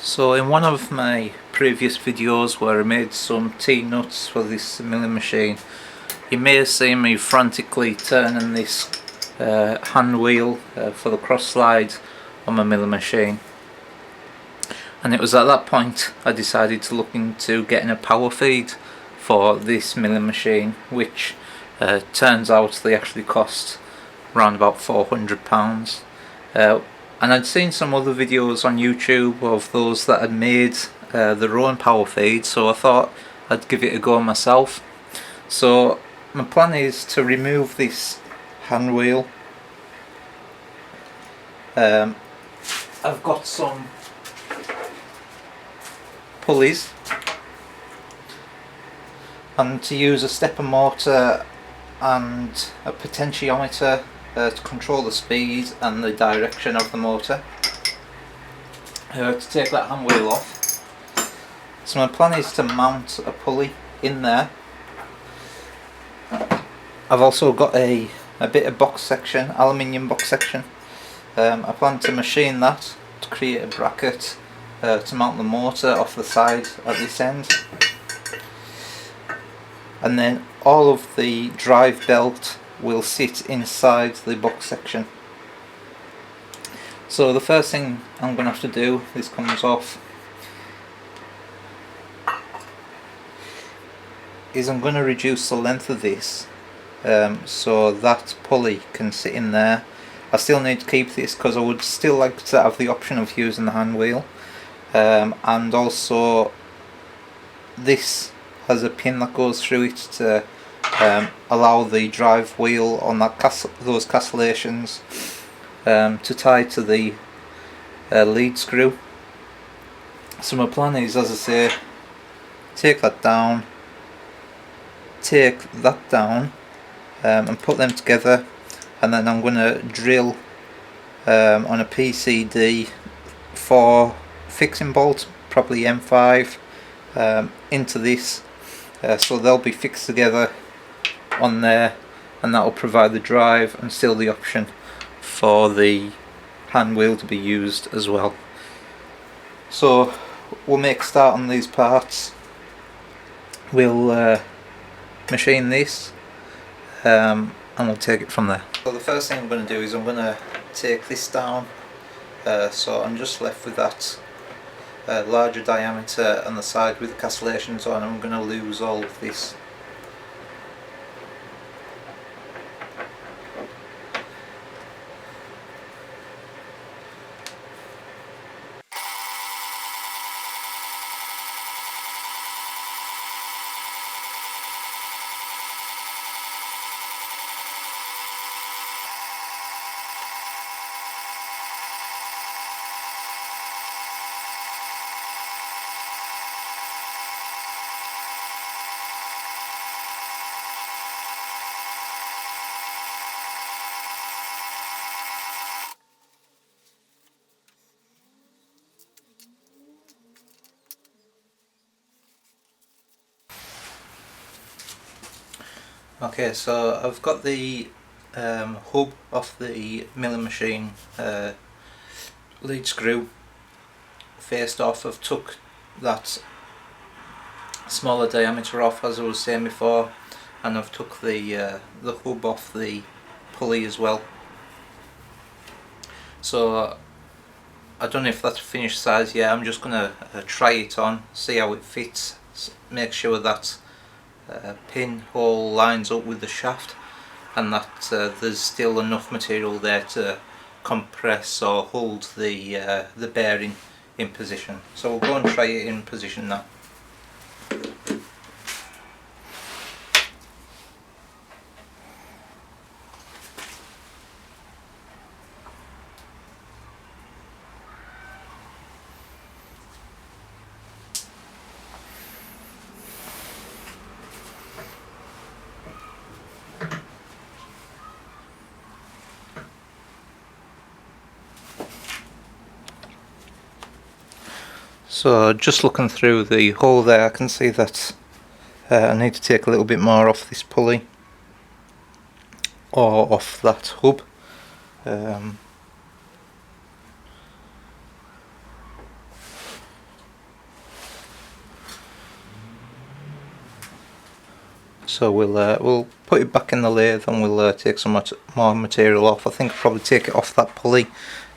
So in one of my previous videos where I made some T-nuts for this milling machine, you may have seen me frantically turning this hand wheel for the cross slide on my milling machine. And it was at that point I decided to look into getting a power feed for this milling machine, which turns out they actually cost around about £400. And I'd seen some other videos on YouTube of those that had made their own power feed, so I thought I'd give it a go myself. So my plan is to remove this hand wheel. I've got some pulleys and to use a stepper motor and a potentiometer to control the speed and the direction of the motor to take that hand wheel off. So my plan is to mount a pulley in there. I've also got a bit of box section, aluminium box section. I plan to machine that to create a bracket to mount the motor off the side at this end, and then all of the drive belt will sit inside the box section. So the first thing I'm going to have to do, this comes off, is I'm going to reduce the length of this so that pulley can sit in there. I still need to keep this because I would still like to have the option of using the hand wheel, and also this has a pin that goes through it to allow the drive wheel on that those castellations to tie to the lead screw. So my plan is, as I say, take that down, and put them together, and then I'm going to drill on a PCD for fixing bolts, probably M5, into this, so they'll be fixed together on there, and that will provide the drive and still the option for the hand wheel to be used as well. So we'll make a start on these parts. We'll machine this and we'll take it from there. So the first thing I'm going to do is I'm going to take this down, so I'm just left with that larger diameter on the side with the castellations on. I'm going to lose all of this. Okay, so I've got the hub off the milling machine lead screw faced off. I've took that smaller diameter off, as I was saying before, and I've took the hub off the pulley as well. So I don't know if that's a finished size yet. I'm just going to try it on, see how it fits, make sure that pinhole lines up with the shaft, and that there's still enough material there to compress or hold the bearing in position. So we'll go and try it in position now. So just looking through the hole there, I can see that I need to take a little bit more off this pulley or off that hub. So we'll put it back in the lathe and we'll take some more material off. I think I'll probably take it off that pulley,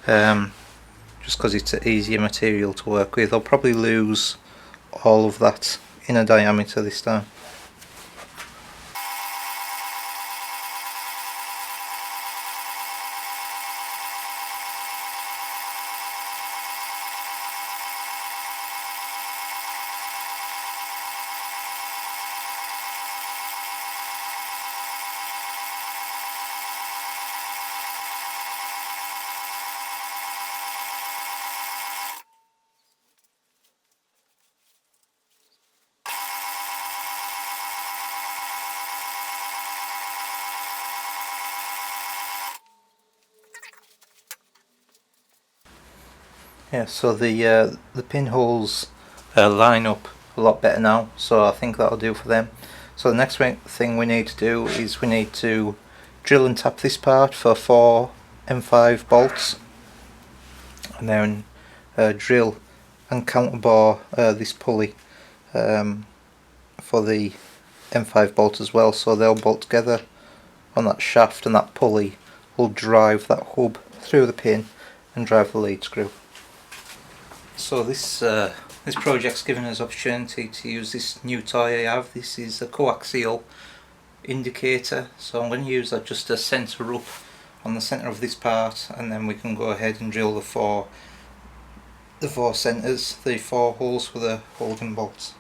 just because it's an easier material to work with. I'll probably lose all of that inner diameter this time. Yeah, so the pinholes line up a lot better now, so I think that'll do for them. So the next thing we need to do is we need to drill and tap this part for 4 M5 bolts, and then drill and counterbore this pulley for the M5 bolt as well, so they'll bolt together on that shaft, and that pulley will drive that hub through the pin and drive the lead screw. So this project's given us opportunity to use this new toy I have. This is a coaxial indicator, so I'm going to use that just to centre up on the centre of this part, and then we can go ahead and drill the four centres, the 4 holes for the holding bolts.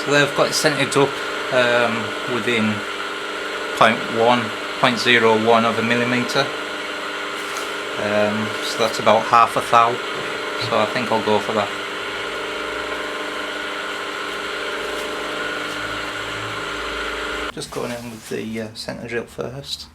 So they've got it centred up within 0.01 of a millimetre, so that's about half a thou, so I think I'll go for that. Just going in with the centre drill first.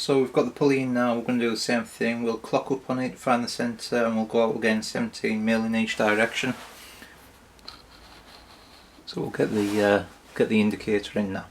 So we've got the pulley in now. We're going to do the same thing. We'll clock up on it, find the centre, and we'll go out again 17mm in each direction. So we'll get the indicator in now.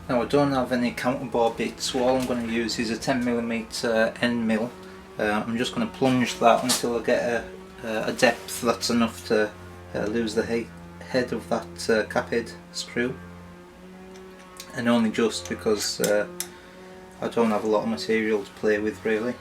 Now I don't have any counterbore bits, so all I'm going to use is a 10mm end mill. I'm just going to plunge that until I get a depth that's enough to lose the head of that cap head screw, and only just because I don't have a lot of material to play with really.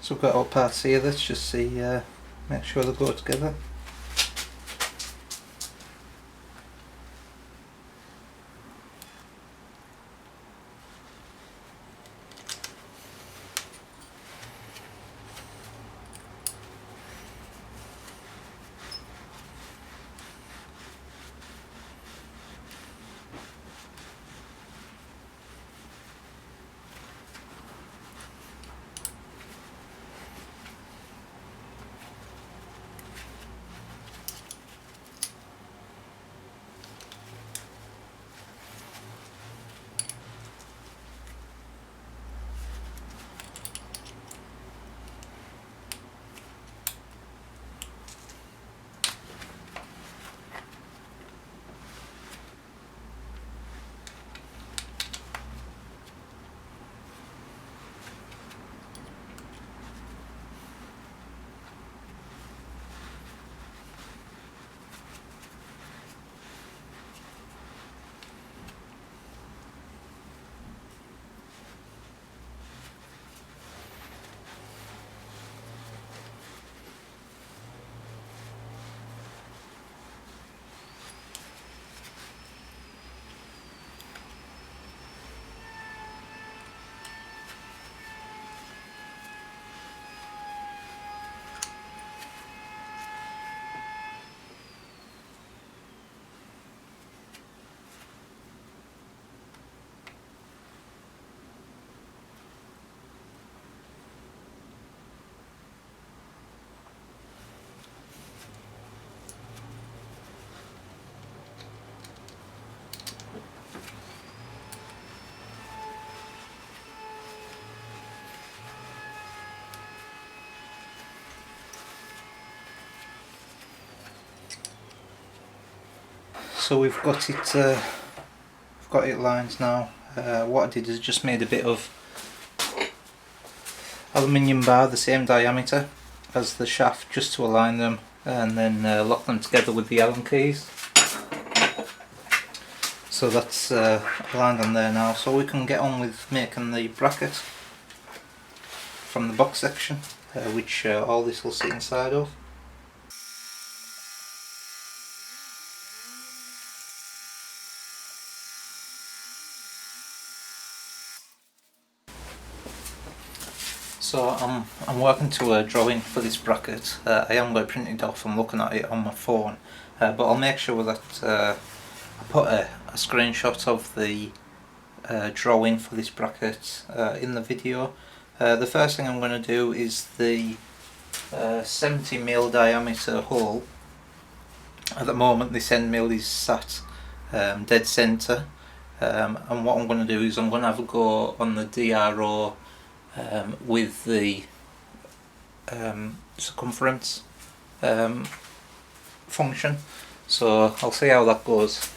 So I've got all parts here, let's just see, make sure they go together. So we've got it lined now. What I did is just made a bit of aluminium bar the same diameter as the shaft just to align them, and then lock them together with the Allen keys. So that's aligned on there now, so we can get on with making the bracket from the box section, which all this will sit inside of. So I'm working to a drawing for this bracket. I haven't got it printed off, I'm looking at it on my phone, but I'll make sure that I put a screenshot of the drawing for this bracket in the video. The first thing I'm going to do is the 70mm diameter hole. At the moment this end mill is sat dead centre, and what I'm going to do is I'm going to have a go on the DRO with the circumference function, so I'll see how that goes.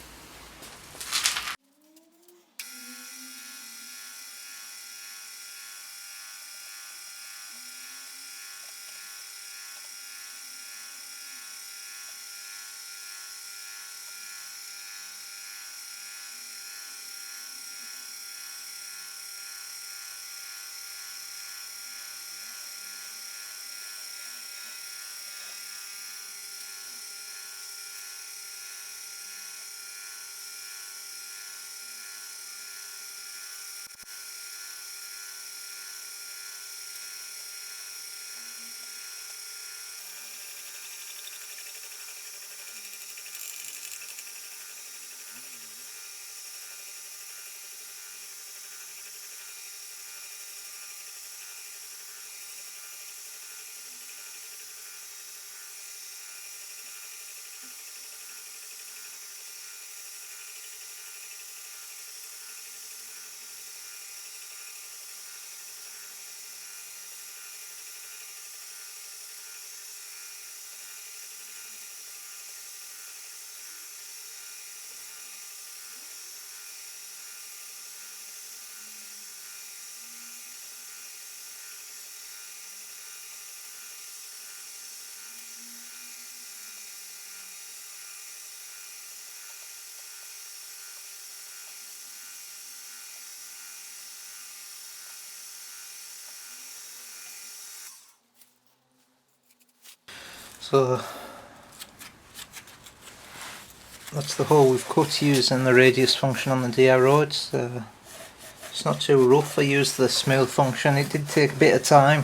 So that's the hole we've cut using the radius function on the DRO. It's not too rough. I used the smooth function. It did take a bit of time.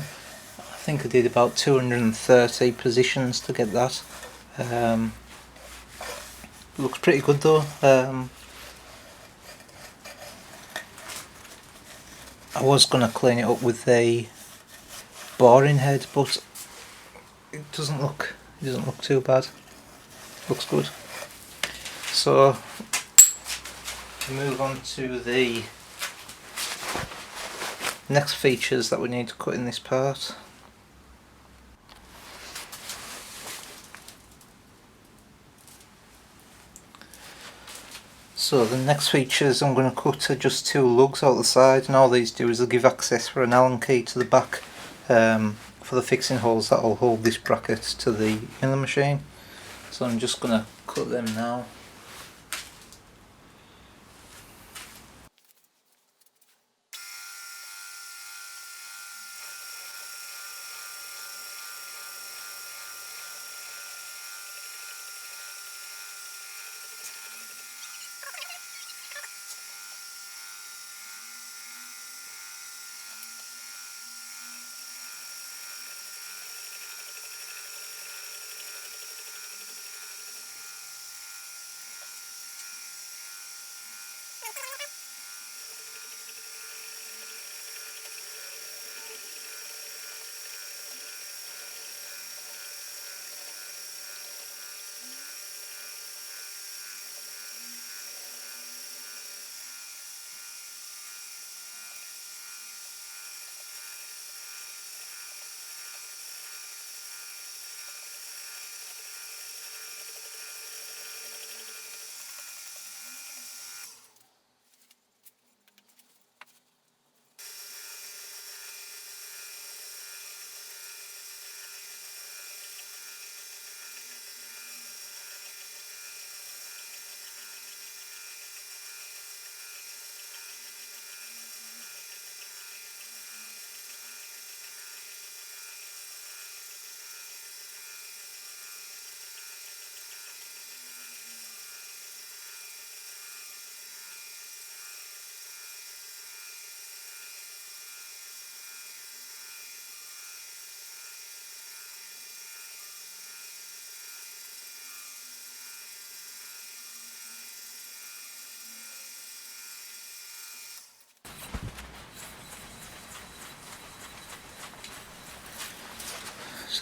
I think I did about 230 positions to get that. Looks pretty good though. I was going to clean it up with the boring head, but it doesn't look too bad. Looks good. So move on to the next features that we need to cut in this part. So the next features I'm going to cut are just two lugs out the side, and all these do is they'll give access for an Allen key to the back for the fixing holes that will hold this bracket to the milling machine. So I'm just going to cut them now.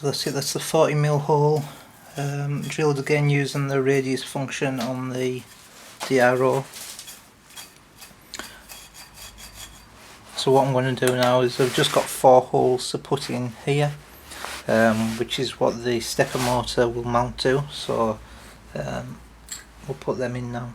So that's it, that's the 40mm hole, drilled again using the radius function on the arrow. So what I'm going to do now is I've just got 4 holes to put in here, which is what the stepper motor will mount to, so we'll put them in now.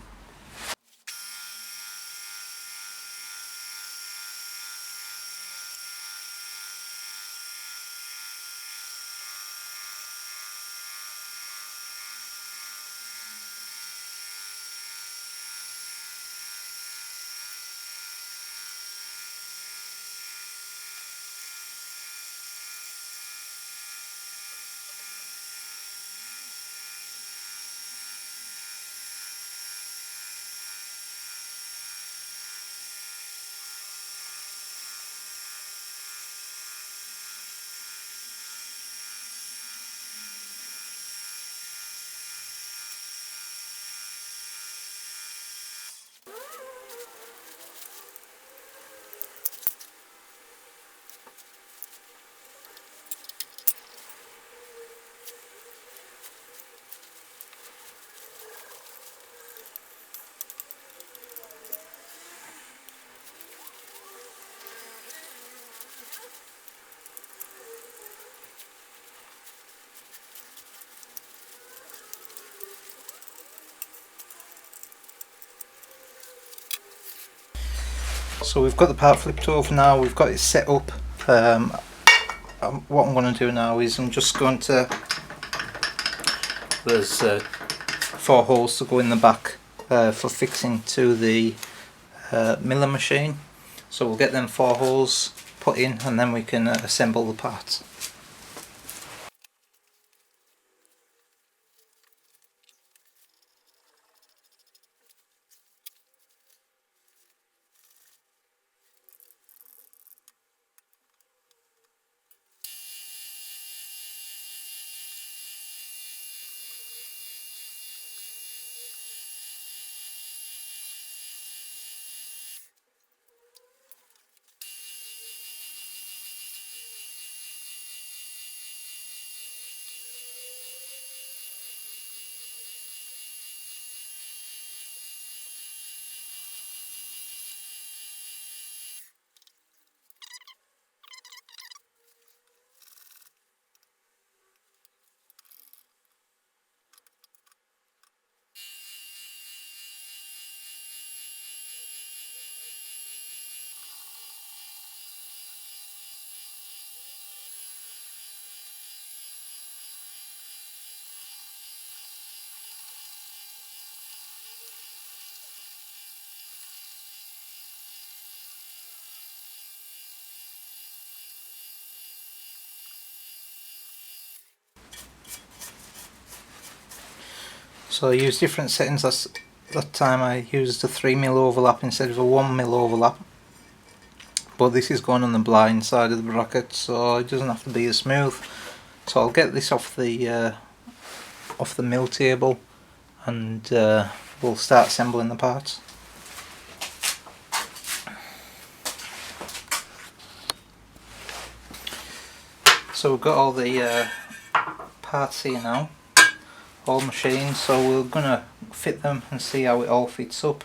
So we've got the part flipped over now, we've got it set up. What I'm going to do now is I'm just going to, there's 4 holes to go in the back for fixing to the milling machine. So we'll get them 4 holes put in and then we can assemble the parts. So I used different settings. That time I used a 3mm overlap instead of a 1mm overlap, but this is going on the blind side of the bracket, so it doesn't have to be as smooth. So I'll get this off the mill table and we'll start assembling the parts. So we've got all the parts here now, all machined, so we're going to fit them and see how it all fits up.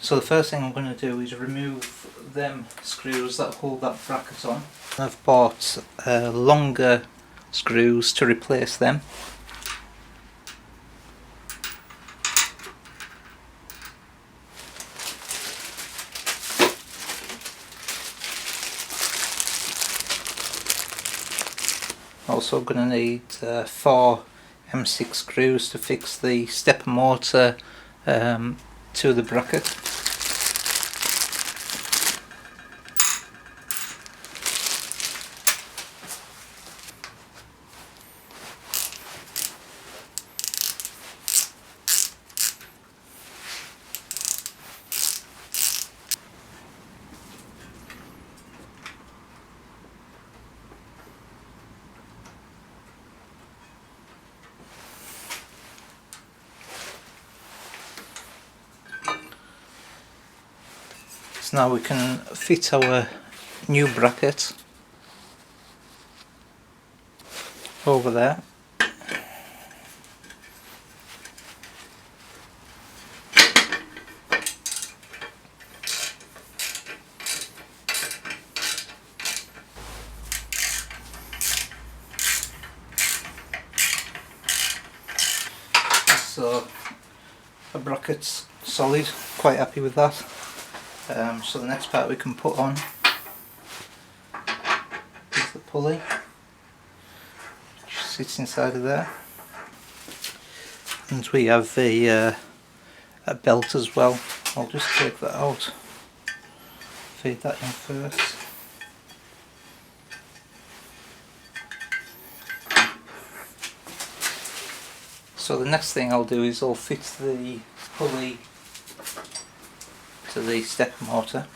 So the first thing I'm going to do is remove them screws that hold that bracket on. I've bought longer screws to replace them. Also going to need 4 M6 screws to fix the stepper motor to the bracket. So now we can fit our new bracket over there. So the bracket's solid, quite happy with that. So the next part we can put on is the pulley, which sits inside of there, and we have a belt as well. I'll just take that out, feed that in first. So the next thing I'll do is I'll fit the pulley to the step motor.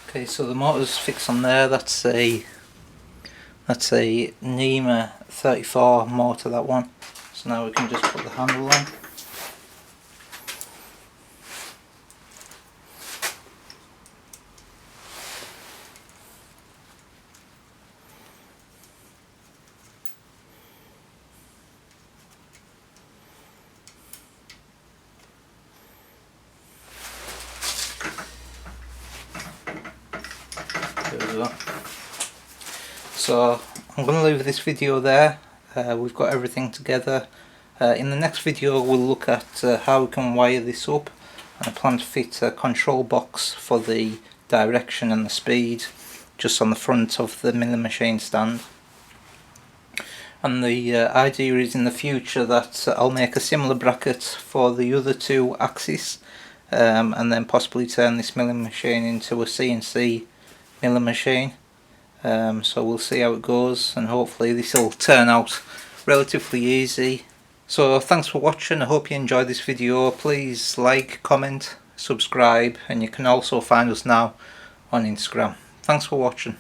Okay, so the motor's fixed on there. That's a Nema 34 motor, that one. So now we can just put the handle on. There we go. So I'm going to leave this video there. We've got everything together. In the next video we'll look at how we can wire this up, and I plan to fit a control box for the direction and the speed just on the front of the milling machine stand. And the idea is in the future that I'll make a similar bracket for the other two axes, and then possibly turn this milling machine into a CNC milling machine. So we'll see how it goes, and hopefully this will turn out relatively easy. So thanks for watching. I hope you enjoyed this video. Please like, comment, subscribe, and you can also find us now on Instagram. Thanks for watching.